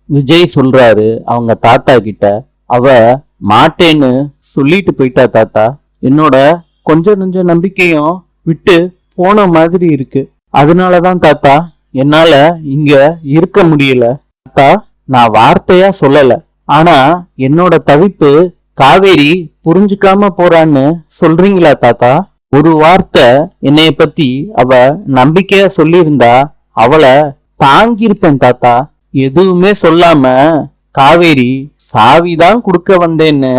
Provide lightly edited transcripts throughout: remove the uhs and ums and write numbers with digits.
விஜய் சொல்றாரு அவங்க தாத்தா கிட்ட. அவ மாட்டேன்னு சொல்லிட்டு போயிட்டா தாத்தா. என்னோட கொஞ்ச நெஞ்ச நம்பிக்கையும் விட்டு போன மாதிரி இருக்கு. அதனாலதான் தாத்தா என்னால இங்க இருக்க முடியல. தாத்தா, நான் வார்த்தையா சொல்லல. ஆனா என்னோட தவிப்பு காவேரி புரிஞ்சுக்காம போறான்னு சொல்றீங்களா தாத்தா? ஒரு வார்த்தை என்னைய பத்தி அவ நம்பிக்கையா சொல்லியிருந்தா அவளை தாங்கியிருப்பேன் தாத்தா. எதுவுமே சொல்லாம காவேரி சாவிதான் குடுக்க வந்தேன்னு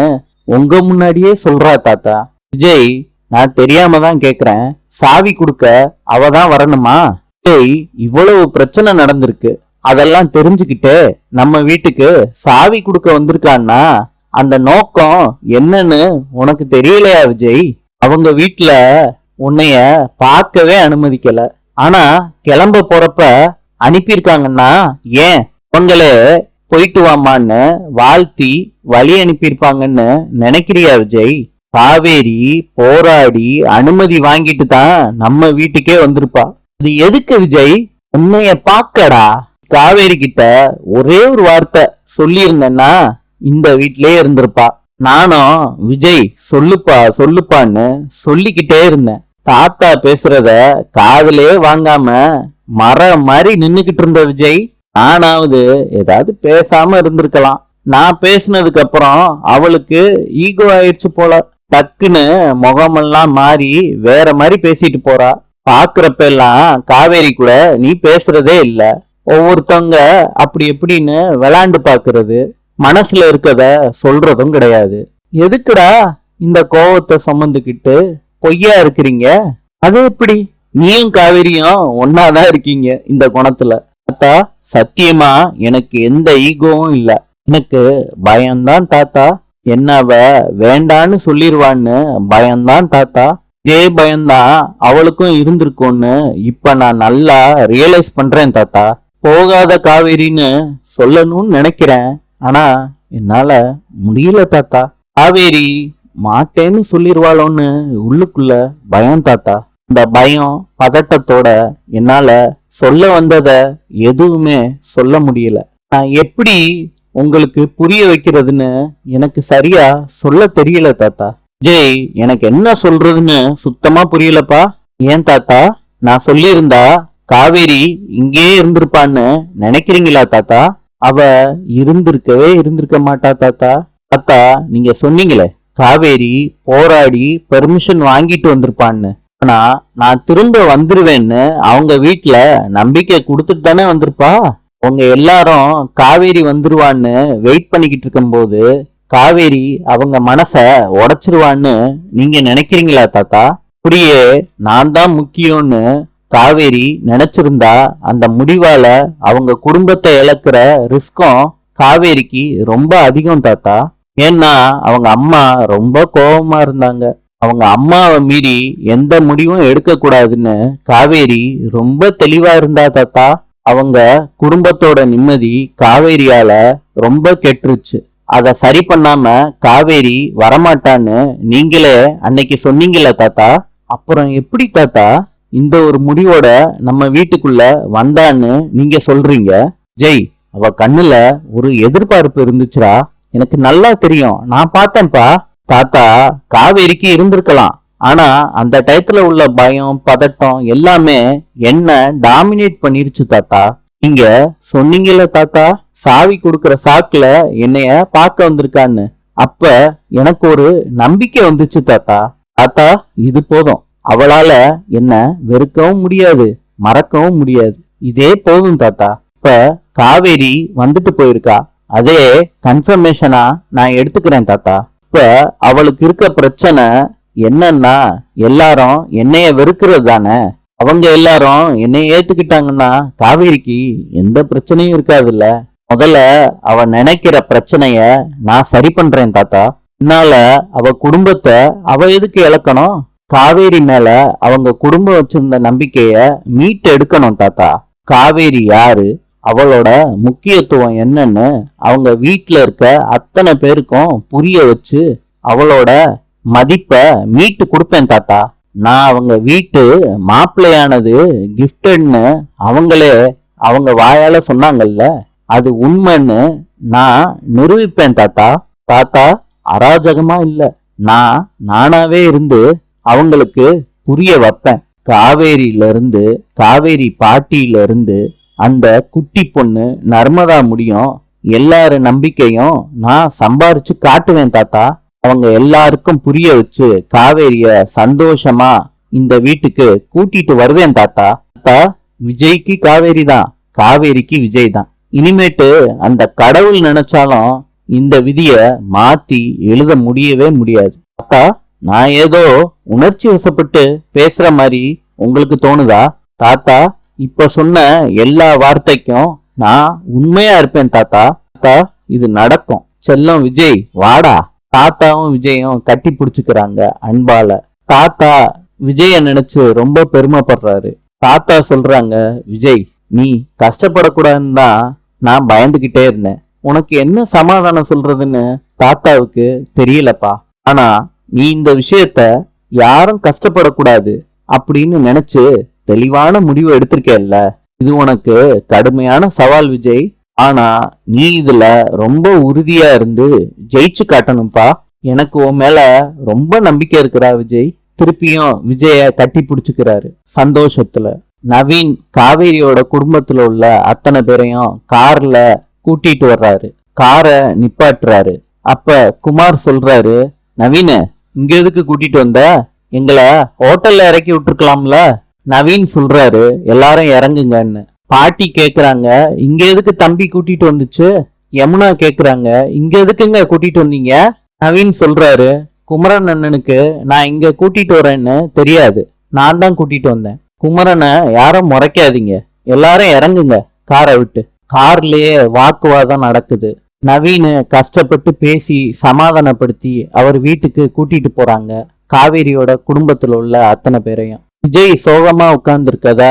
உங்க முன்னாடியே சொல்றா தாத்தா. விஜய், நான் தெரியாம தான் கேக்குறேன். சாவி குடுக்க அவ தான் வரணுமா? விஜய், இவ்வளவு பிரச்சனை நடந்திருக்கு. அதெல்லாம் தெரிஞ்சுக்கிட்டு நம்ம வீட்டுக்கு சாவி குடுக்க வந்திருக்கான்னா அந்த நோக்கம் என்னன்னு உனக்கு தெரியலையா விஜய்? அவங்க வீட்ல உன்னைய பார்க்கவே அனுமதிக்கல. ஆனா கிளம்ப போறப்ப அனுப்பியிருக்காங்கன்னா ஏன் உங்களே போயிட்டு வாமான்னு வாழ்த்தி வழி அனுப்பியிருப்பாங்கன்னு நினைக்கிறியா விஜய்? காவேரி போராடி அனுமதி வாங்கிட்டு தான் நம்ம வீட்டுக்கே வந்திருப்பா. அது எதுக்கு விஜய்? உன்னைய பாக்கடா. காவேரி கிட்ட ஒரே ஒரு வார்த்தை சொல்லி இருந்தேன்னா இந்த வீட்லயே இருந்திருப்பா. நானும் விஜய் சொல்லுப்பா சொல்லுப்பான்னு சொல்லிக்கிட்டே இருந்தேன். தாத்தா பேசுறத காதுலயே வாங்காம மரம் மாதிரி நின்னுகிட்டு இருந்த விஜய், நானாவது ஏதாவது பேசாம இருந்திருக்கலாம். நான் பேசினதுக்கு அப்புறம் அவளுக்கு ஈகோ ஆயிடுச்சு போல. டக்குன்னு முகமெல்லாம் மாறி வேற மாதிரி பேசிட்டு போறா. பாக்குறப்ப எல்லாம் காவேரி கூட நீ பேசுறதே இல்ல. ஒவ்வொருத்தவங்க அப்படி எப்படின்னு விளாண்டு பாக்குறது, மனசுல இருக்கத சொல்றதும் கிடையாது. எதுக்குடா இந்த கோவத்தை சுமந்துக்கிட்டு பொய்யா இருக்கிறீங்க? அது எப்படி? நீயும் காவேரியும் ஒன்னாதான் இருக்கீங்க இந்த குணத்துல. தாத்தா, சத்தியமா எனக்கு எந்த ஈகோவும் இல்ல. எனக்கு பயம்தான் தாத்தா. என்ன அவ வேண்டான்னு சொல்லிருவான்னு பயம்தான் தாத்தா. இதே பயம்தான் அவளுக்கும் இருந்திருக்கும்னு இப்ப நான் நல்லா ரியலைஸ் பண்றேன் தாத்தா. போகாத காவேரின்னு சொல்லணும்னு நினைக்கிறேன். ஆனா என்னால முடியல தாத்தா. காவேரி மாட்டேன்னு சொல்லிருவாளோன்னு உள்ளுக்குள்ள பயம் தாத்தா. இந்த பயம் பதட்டத்தோட என்னால சொல்ல வந்தத எதுவுமே சொல்ல முடியல. நான் எப்படி உங்களுக்கு புரிய வைக்கிறதுன்னு எனக்கு சரியா சொல்ல தெரியல தாத்தா. ஜெய், எனக்கு என்ன சொல்றதுன்னு சுத்தமா புரியலப்பா. ஏன் தாத்தா, நான் சொல்லியிருந்தா காவேரி இங்கே இருந்திருப்பான்னு நினைக்கிறீங்களா தாத்தா? அவ இருந்திருக்க மாட்டா தாத்தா. தாத்தா, நீங்க சொன்னீங்களே காவேரி போராடி பெர்மிஷன் வாங்கிட்டு வந்திருப்பான்னு. ஆனா நான் திரும்ப வந்துருவேன்னு அவங்க வீட்டுல நம்பிக்கை கொடுத்துட்டு தானே வந்திருப்பா. அவங்க எல்லாரும் காவேரி வந்துருவான்னு வெயிட் பண்ணிக்கிட்டு இருக்கும் போது காவேரி அவங்க மனச உடைச்சிருவான்னு நீங்க நினைக்கிறீங்களா தாத்தா? அப்படியே நான் தான் முக்கியம்னு காவேரி நினைச்சிருந்தா அந்த முடிவால அவங்க குடும்பத்தை இழக்கிற ரிஸ்கும் காவேரிக்கு ரொம்ப அதிகம் தாத்தா. ஏன்னா அவங்க அம்மா ரொம்ப கோபமா இருந்தாங்க. அவங்க அம்மாவை மீறி எந்த முடிவும் எடுக்க கூடாதுன்னு காவேரி ரொம்ப தெளிவா இருந்தா தாத்தா. அவங்க குடும்பத்தோட நிம்மதி காவேரியால ரொம்ப கெட்டுருச்சு. அத சரி பண்ணாம காவேரி வரமாட்டான்னு நீங்களே அன்னைக்கு சொன்னீங்கல்ல தாத்தா. அப்புறம் எப்படி தாத்தா இந்த ஒரு முடிவோட நம்ம வீட்டுக்குள்ள வந்தான்னு நீங்க சொல்றீங்க? ஜெய், அவ கண்ணுல ஒரு எதிர்பார்ப்பு இருந்துச்சுடா. எனக்கு நல்லா தெரியும், நான் பார்த்தேன்ப்பா. தாத்தா, காவேரிக்கு இருந்திருக்கலாம். ஆனா அந்த டயத்துல உள்ள பயம் பதட்டம் எல்லாமே என்ன டாமினேட் பண்ணிருச்சு தாத்தா. நீங்க சொன்னீங்கல்ல தாத்தா, சாவி கொடுக்கற சாக்குல என்னைய பார்க்க வந்திருக்கான்னு. அப்ப எனக்கு ஒரு நம்பிக்கை வந்துச்சு தாத்தா. தாத்தா, இது போதும். அவளால என்ன வெறுக்கவும் முடியாது, மறக்கவும் முடியாது. இதே போதும் தாத்தா. இப்ப காவேரி வந்துட்டு போயிருக்கா. அதே கன்ஃபர்மேஷனா நான் எடுத்துக்கிறேன் தாத்தா. இப்ப அவளுக்கு இருக்க பிரச்சனை என்னன்னா எல்லாரும் என்னைய வெறுக்கிறது தானே. அவங்க எல்லாரும் என்னைய ஏத்துக்கிட்டாங்கன்னா காவேரிக்கு எந்த பிரச்சனையும் இருக்காதுல்ல. முதல்ல அவ நினைக்கிற பிரச்சனைய நான் சரி பண்றேன் தாத்தா. என்னால அவ குடும்பத்தை அவ எதுக்கு இழக்கணும்? காவேரி மேல அவங்க குடும்பம் வச்சிருந்த நம்பிக்கைய மீட்டு எடுக்கணும் தாத்தா. காவேரி யாரு, அவளோட முக்கியத்துவம் என்னன்னு அவங்க வீட்டுல இருக்க அத்தனை பேருக்கும் புரிய வச்சு அவளோட மதிப்ப மீட்டு கொடுப்பேன் தாத்தா. நான் அவங்க வீட்டு மாப்பிள்ளையானது கிஃப்டட்னு அவங்களே அவங்க வாயால சொன்னாங்கல்ல, அது உண்மைன்னு நான் நிரூபிப்பேன் தாத்தா. தாத்தா, அராஜகமா இல்ல, நான் நானாவே இருந்து அவங்களுக்கு புரிய வைப்பேன். காவேரியில இருந்து, காவேரி பாட்டியில இருந்து அந்த குட்டி பொண்ணு நர்மதா முடியும் எல்லார நம்பிக்கையும் நான் சம்பாரிச்சு காட்டுவேன் தாத்தா. அவங்க எல்லாருக்கும் புரிய வச்சு காவேரிய சந்தோஷமா இந்த வீட்டுக்கு கூட்டிட்டு வருவேன் தாத்தா. தாத்தா, விஜய்க்கு காவேரி தான், காவேரிக்கு விஜய் தான். இனிமேட்டு அந்த கடவுள் நினைச்சாலும் இந்த விதிய மாத்தி எழுத முடியவே முடியாது. தாத்தா, நான் ஏதோ உணர்ச்சி வசப்பட்டு பேசுற மாதிரி உங்களுக்கு தோணுதா? தாத்தா, இப்ப சொன்ன எல்லா வார்த்தைக்கும் நான் உண்மையா இருப்பேன் தாத்தா. தாத்தா, இது நடக்கும். செல்லம் விஜய், வாடா. தாத்தாவும் விஜயும் கட்டி பிடிச்சுக்கிறாங்க அன்பால. தாத்தா விஜய நினைச்சு ரொம்ப பெருமைப்படுறாரு. தாத்தா சொல்றாங்க, விஜய், நீ கஷ்டப்படக்கூடாதுன்னு தான் நான் பயந்துகிட்டே இருந்தேன். உனக்கு என்ன சமாதானம் சொல்றதுன்னு தாத்தாவுக்கு தெரியலப்பா. ஆனா நீ இந்த விஷயத்த யாரும் கஷ்டப்படக்கூடாது அப்படின்னு நினைச்சு தெளிவான முடிவு எடுத்திருக்கேல்ல. இது உனக்கு கடுமையான சவால் விஜய். ஆனா நீ இதுல ரொம்ப உறுதியா இருந்து ஜெயிச்சு காட்டணும்பா. எனக்கு உன் மேல ரொம்ப நம்பிக்கை இருக்கிறா விஜய். திருப்பியும் விஜய கட்டி பிடிச்சுக்கிறாரு சந்தோஷத்துல. நவீன் காவேரியோட குடும்பத்துல உள்ள அத்தனை பேரையும் கார்ல கூட்டிட்டு வர்றாரு. காரை நிப்பாட்டுறாரு. அப்ப குமார் சொல்றாரு, நவீன, இங்க எதுக்கு கூட்டிட்டு வந்த? எங்களை ஹோட்டல்ல இறக்கி விட்டுருக்கலாம்ல. நவீன் சொல்றாரு, எல்லாரும் இறங்குங்கன்னு. பாட்டி கேக்குறாங்க, இங்க எதுக்கு தம்பி கூட்டிட்டு வந்துச்சு? யமுனா கேக்குறாங்க, இங்க எதுக்குங்க கூட்டிட்டு வந்தீங்க? நவீன் சொல்றாரு, குமரன் அண்ணனுக்கு நான் இங்க கூட்டிட்டு வரேன்னு தெரியாது, நான் தான் கூட்டிட்டு வந்தேன். குமரனை யாரும் முறைக்காதீங்க, எல்லாரும் இறங்குங்க காரை விட்டு. கார்லயே வாக்குவாதம் நடக்குது. நவீன் கஷ்டப்பட்டு பேசி சமாதானப்படுத்தி அவர் வீட்டுக்கு கூட்டிட்டு போறாங்க காவேரியோட குடும்பத்துல உள்ள அத்தனை பேரையும். விஜய் சோகமா உட்கார்ந்து இருக்கத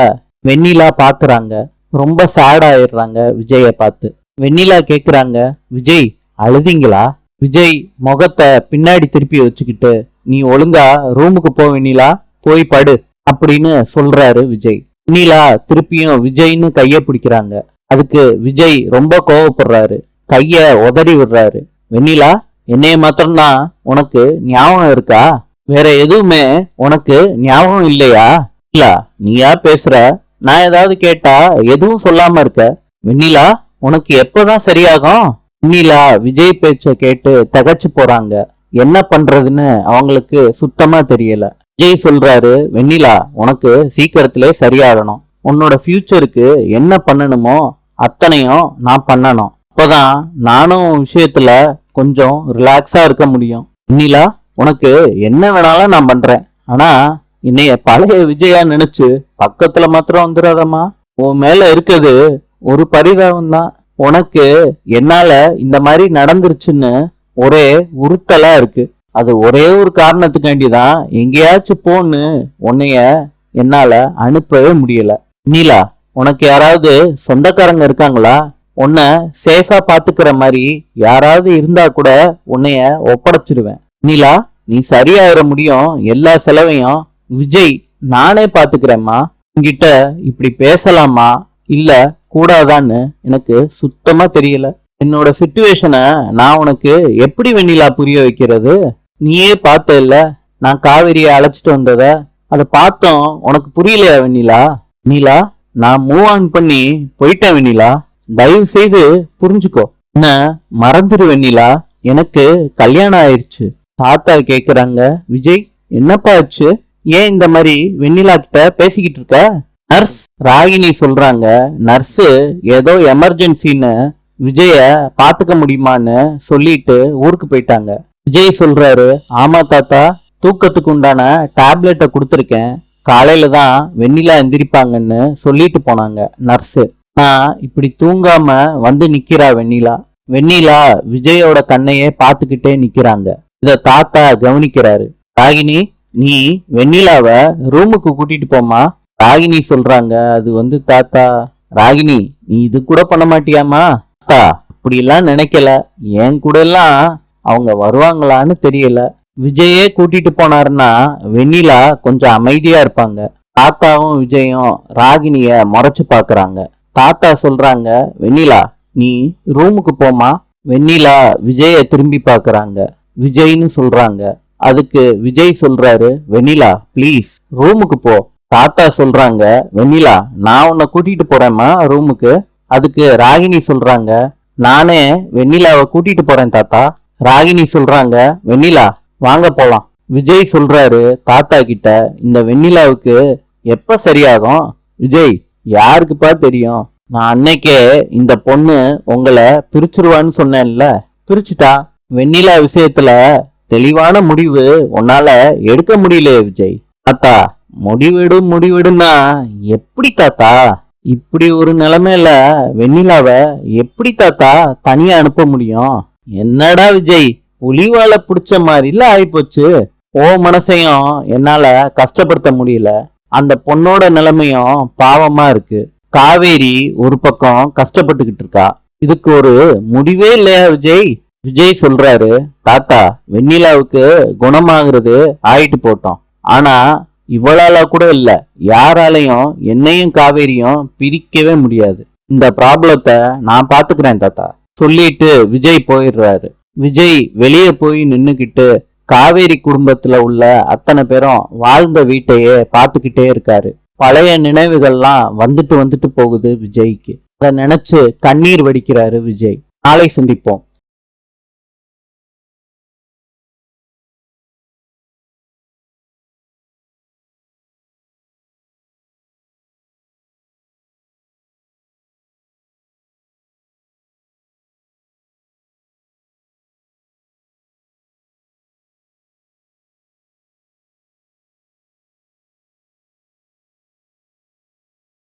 வெண்ணிலா பாக்குறாங்க. ரொம்ப சேட் ஆயிடுறாங்க விஜய பார்த்து. வெண்ணிலா கேக்குறாங்க, விஜய் அழுதிங்களா? விஜய் முகத்தை பின்னாடி திருப்பி வச்சுக்கிட்டு, நீ ஒழுங்கா ரூமுக்கு போ வெண்ணிலா, போய் படு அப்படின்னு சொல்றாரு விஜய். வெண்ணிலா திருப்பியும் விஜய்னு கைய பிடிக்கிறாங்க. அதுக்கு விஜய் ரொம்ப கோவப்படுறாரு, கைய உதறி விடுறாரு. வெண்ணிலா, என்னைய மாத்திரம்தான் உனக்கு ஞாபகம் இருக்கா? வேற எதுவுமே உனக்கு ஞாபகம் இல்லையா? இல்ல, நீயா பேசுற? நான் ஏதாவது கேட்டா எதுவும் சொல்லாம இருக்க. வெண்ணிலா, உனக்கு எப்பதான் சரியாகும்? வெண்ணிலா விஜய் பேச்ச கேட்டு தகச்சு போறாங்க. என்ன பண்றதுன்னு அவங்களுக்கு சுத்தமா தெரியல. விஜய் சொல்றாரு, வெண்ணிலா, உனக்கு சீக்கிரத்திலே சரியாகணும். உன்னோட ஃபியூச்சருக்கு என்ன பண்ணணுமோ அத்தனையும் நான் பண்ணணும். அப்பதான் நானும் விஷயத்துல கொஞ்சம் ரிலாக்ஸா இருக்க முடியும். வெண்ணிலா, உனக்கு என்ன வேணாலும் நான் பண்றேன். ஆனா என்னைய பழைய விஜயா நினைச்சு பக்கத்துல மாத்திரம் வந்துடாதம்மா. உன் மேல இருக்குது ஒரு பரிதாபம் தான். உனக்கு என்னால இந்த மாதிரி நடந்துருச்சுன்னு ஒரே உறுத்தலா இருக்கு. அது ஒரே ஒரு காரணத்துக்காண்டிதான் எங்கேயாச்சும் போன்னு உன்னைய என்னால அனுப்பவே முடியல. நீலா, உனக்கு யாராவது சொந்தக்காரங்க இருக்காங்களா? உன்னை சேஃபா பாத்துக்கிற மாதிரி யாராவது இருந்தா கூட உன்னைய ஒப்படைச்சிருவேன். நீலா, நீ சரியாயிர முடியும். எல்லா செலவையும் விஜய் நானே பாத்துக்கிறேம்மா. உன்கிட்ட இப்படி பேசலாமா இல்ல கூடாதான்னு எனக்கு சுத்தமா தெரியல. என்னோட சிச்சுவேஷனை நான் உனக்கு எப்படி வெண்ணிலா புரிய வைக்கிறது? நீயே பார்த்த இல்ல நான் காவேரியை அழைச்சிட்டு வந்தத. அதை பார்த்தோம் உனக்கு புரியலையா வெண்ணிலா? நீலா, நான் மூவ் ஆன் பண்ணி போயிட்டேன் வெண்ணிலா, தயவு செய்து புரிஞ்சுக்கோ. என்ன மறந்துடு வெண்ணிலா, எனக்கு கல்யாணம் ஆயிடுச்சு. தாத்தா கேக்குறாங்க, விஜய் என்னப்பா ஆச்சு? ஏன் இந்த மாதிரி வெண்ணிலா கிட்ட பேசிக்கிட்டு இருக்க? நர்ஸ் ராகினி சொல்றாங்க, நர்ஸு ஏதோ எமர்ஜென்சின்னு விஜய பாத்துக்க முடியுமான்னு சொல்லிட்டு ஊருக்கு போயிட்டாங்க. விஜய் சொல்றாரு, ஆமா தாத்தா, தூக்கத்துக்கு உண்டான டேப்லெட்டை கொடுத்துருக்கேன். காலையில தான் வெண்ணிலா எந்திரிப்பாங்கன்னு சொல்லிட்டு போனாங்க நர்ஸு. நான் இப்படி தூங்காம வந்து நிக்கிறா வெண்ணிலா. வெண்ணிலா விஜயோட கண்ணையே பாத்துக்கிட்டே நிக்கிறாங்க. இத தாத்தா கவனிக்கிறாரு. ராகினி, நீ வெண்ணிலாவ ரூமுக்கு கூட்டிட்டு போமா. ராகினி சொல்றாங்க, அது தாத்தா. ராகினி, நீ இது கூட பண்ண மாட்டியாமா? தாத்தா, அப்படி எல்லாம் நினைக்கல. என் கூட எல்லாம் அவங்க வருவாங்களான்னு தெரியல. விஜயே கூட்டிட்டு போனாருன்னா வெண்ணிலா கொஞ்சம் அமைதியா இருப்பாங்க. தாத்தாவும் விஜயும் ராகினிய முறைச்சு பாக்குறாங்க. தாத்தா சொல்றாங்க, வெண்ணிலா, நீ ரூமுக்கு போமா. வெண்ணிலா விஜய திரும்பி பாக்குறாங்க. விஜய்னு சொல்றாங்க. அதுக்கு விஜய் சொல்றாரு, வெண்ணிலா ப்ளீஸ் ரூமுக்கு போ. தாத்தா சொல்றாங்க, வெண்ணிலா நான் உன்னை கூட்டிட்டு போறேம்மா ரூமுக்கு. அதுக்கு ராகினி சொல்றாங்க, நானே வெண்ணிலாவை கூட்டிட்டு போறேன் தாத்தா. ராகினி சொல்றாங்க, வெண்ணிலா வாங்க போலாம். விஜய் சொல்றாரு தாத்தா கிட்ட, இந்த வெண்ணிலாவுக்கு எப்ப சரியாகும்? விஜய், யாருக்குப்பா தெரியும்? நான் அன்னைக்கே இந்த பொண்ணு உங்களை பிரிச்சிருவான்னு சொன்னேன்ல, பிரிச்சுட்டா. வெண்ணிலா விஷயத்துல தெளிவான முடிவு உன்னால எடுக்க முடியலையே விஜய். தாத்தா, முடிவெடுன்னா எப்படி தாத்தா? இப்படி ஒரு நிலைமையில வெண்ணிலாவ எப்படி தாத்தா தனியா அனுப்ப முடியும்? என்னடா விஜய், புலிவால புடிச்ச மாதிரில ஆயிப்போச்சு. ஓ மனசையும் என்னால கஷ்டப்படுத்த முடியல. அந்த பொண்ணோட நிலைமையும் பாவமா இருக்கு. காவேரி ஒரு பக்கம் கஷ்டப்பட்டுக்கிட்டு இருக்கா. இதுக்கு ஒரு முடிவே இல்லையா விஜய்? விஜய் சொல்றாரு, தாத்தா வெண்ணிலாவுக்கு குணமாகிறது ஆயிட்டு போட்டோம். ஆனா இவளால கூட இல்ல, யாராலையும் என்னையும் காவேரியும் பிரிக்கவே முடியாது. இந்த ப்ராப்ளத்தை நான் பாத்துக்கிறேன் தாத்தா சொல்லிட்டு விஜய் போயிடுறாரு. விஜய் வெளியே போய் நின்னுக்கிட்டு காவேரி குடும்பத்துல உள்ள அத்தனை பேரும் வாழ்ந்த வீட்டையே பார்த்துக்கிட்டே இருக்காரு. பழைய நினைவுகள்லாம் வந்துட்டு வந்துட்டு போகுது விஜய்க்கு. அதை நினைச்சு கண்ணீர் வடிக்கிறாரு விஜய். நாளை சந்திப்போம்.